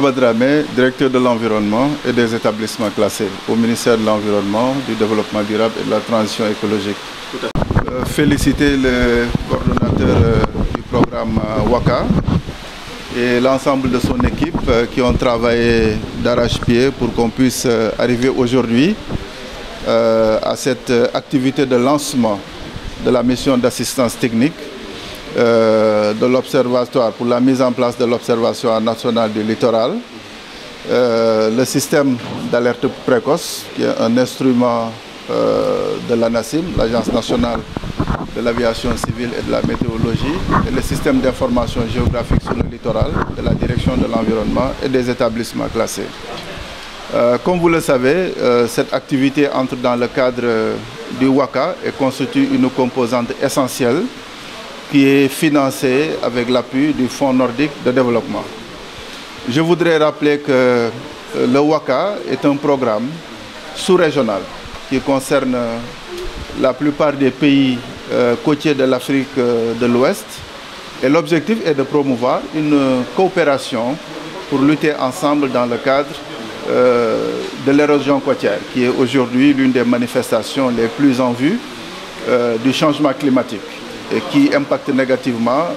Badramé, directeur de l'environnement et des établissements classés au ministère de l'Environnement, du Développement durable et de la transition écologique. Féliciter le coordonnateur du programme WACA et l'ensemble de son équipe qui ont travaillé d'arrache-pied pour qu'on puisse arriver aujourd'hui à cette activité de lancement de la mission d'assistance technique de l'Observatoire pour la mise en place de l'Observatoire nationale du littoral, le système d'alerte précoce qui est un instrument de l'ANACIM, l'Agence nationale de l'aviation civile et de la météorologie, et le système d'information géographique sur le littoral de la direction de l'environnement et des établissements classés. Comme vous le savez, cette activité entre dans le cadre du WACA et constitue une composante essentielle qui est financée avec l'appui du Fonds nordique de développement. Je voudrais rappeler que le WACA est un programme sous-régional qui concerne la plupart des pays côtiers de l'Afrique de l'Ouest. Et l'objectif est de promouvoir une coopération pour lutter ensemble dans le cadre de l'érosion côtière, qui est aujourd'hui l'une des manifestations les plus en vue du changement climatique et qui impacte négativement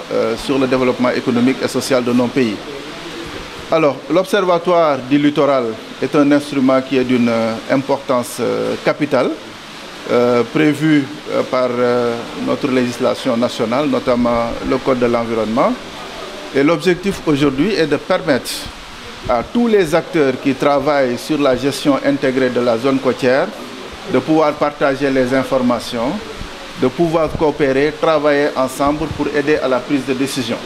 sur le développement économique et social de nos pays. Alors, l'Observatoire du littoral est un instrument qui est d'une importance capitale, prévu par notre législation nationale, notamment le Code de l'environnement. Et l'objectif aujourd'hui est de permettre à tous les acteurs qui travaillent sur la gestion intégrée de la zone côtière de pouvoir partager les informations, de pouvoir coopérer, travailler ensemble pour aider à la prise de décision.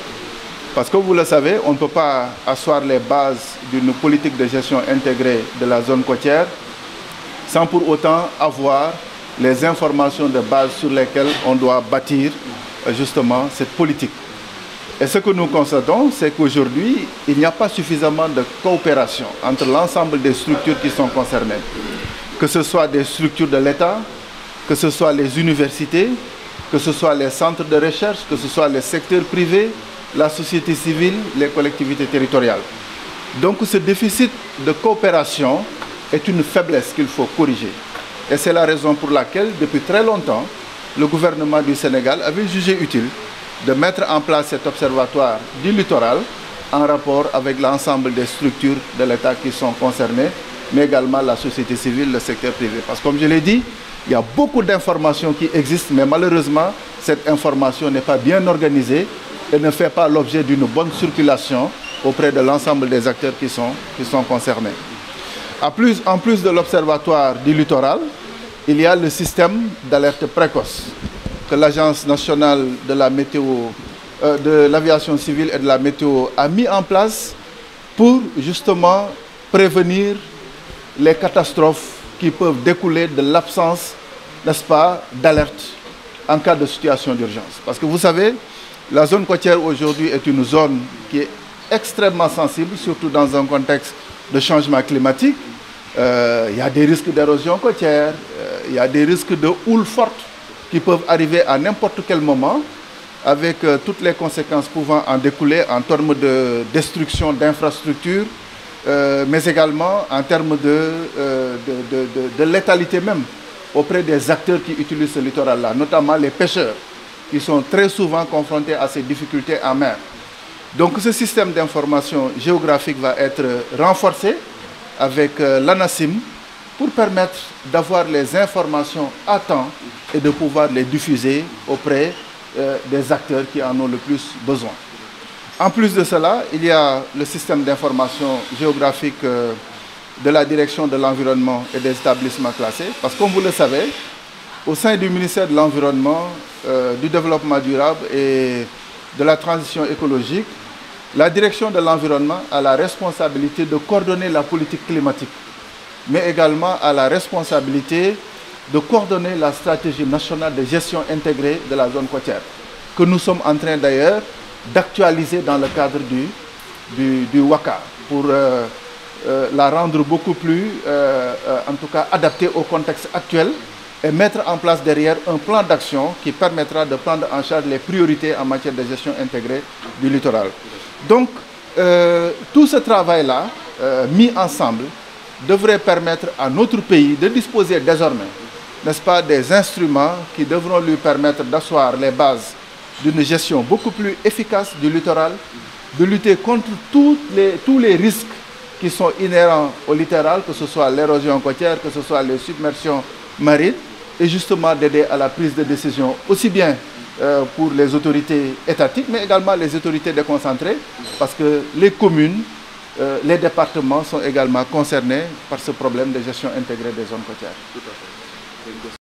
Parce que vous le savez, on ne peut pas asseoir les bases d'une politique de gestion intégrée de la zone côtière sans pour autant avoir les informations de base sur lesquelles on doit bâtir justement cette politique. Et ce que nous constatons, c'est qu'aujourd'hui, il n'y a pas suffisamment de coopération entre l'ensemble des structures qui sont concernées, que ce soit des structures de l'État, que ce soit les universités, que ce soit les centres de recherche, que ce soit les secteurs privés, la société civile, les collectivités territoriales. Donc ce déficit de coopération est une faiblesse qu'il faut corriger. Et c'est la raison pour laquelle, depuis très longtemps, le gouvernement du Sénégal avait jugé utile de mettre en place cet observatoire du littoral en rapport avec l'ensemble des structures de l'État qui sont concernées, mais également la société civile, le secteur privé. Parce que comme je l'ai dit, il y a beaucoup d'informations qui existent, mais malheureusement, cette information n'est pas bien organisée et ne fait pas l'objet d'une bonne circulation auprès de l'ensemble des acteurs qui sont concernés. En plus de l'Observatoire du littoral, il y a le système d'alerte précoce que l'Agence nationale de la météo, de l'aviation civile et de la météo a mis en place pour justement prévenir les catastrophes qui peuvent découler de l'absence, n'est-ce pas, d'alerte en cas de situation d'urgence. Parce que vous savez, la zone côtière aujourd'hui est une zone qui est extrêmement sensible, surtout dans un contexte de changement climatique. Il y a des risques d'érosion côtière, il y a des risques de houle forte qui peuvent arriver à n'importe quel moment, avec toutes les conséquences pouvant en découler en termes de destruction d'infrastructures, mais également en termes de létalité même auprès des acteurs qui utilisent ce littoral-là, notamment les pêcheurs, qui sont très souvent confrontés à ces difficultés en mer. Donc ce système d'information géographique va être renforcé avec l'ANACIM pour permettre d'avoir les informations à temps et de pouvoir les diffuser auprès des acteurs qui en ont le plus besoin. En plus de cela, il y a le système d'information géographique de la direction de l'environnement et des établissements classés. Parce que comme vous le savez, au sein du ministère de l'Environnement, du Développement durable et de la transition écologique, la direction de l'environnement a la responsabilité de coordonner la politique climatique, mais également a la responsabilité de coordonner la stratégie nationale de gestion intégrée de la zone côtière, que nous sommes en train d'ailleurs d'actualiser dans le cadre du WACA, pour la rendre beaucoup plus, en tout cas, adaptée au contexte actuel et mettre en place derrière un plan d'action qui permettra de prendre en charge les priorités en matière de gestion intégrée du littoral. Donc, tout ce travail-là, mis ensemble, devrait permettre à notre pays de disposer désormais, n'est-ce pas, des instruments qui devront lui permettre d'asseoir les bases d'une gestion beaucoup plus efficace du littoral, de lutter contre tous les risques qui sont inhérents au littoral, que ce soit l'érosion côtière, que ce soit les submersions marines, et justement d'aider à la prise de décision, aussi bien pour les autorités étatiques, mais également les autorités déconcentrées, parce que les communes, les départements sont également concernés par ce problème de gestion intégrée des zones côtières. Tout à fait.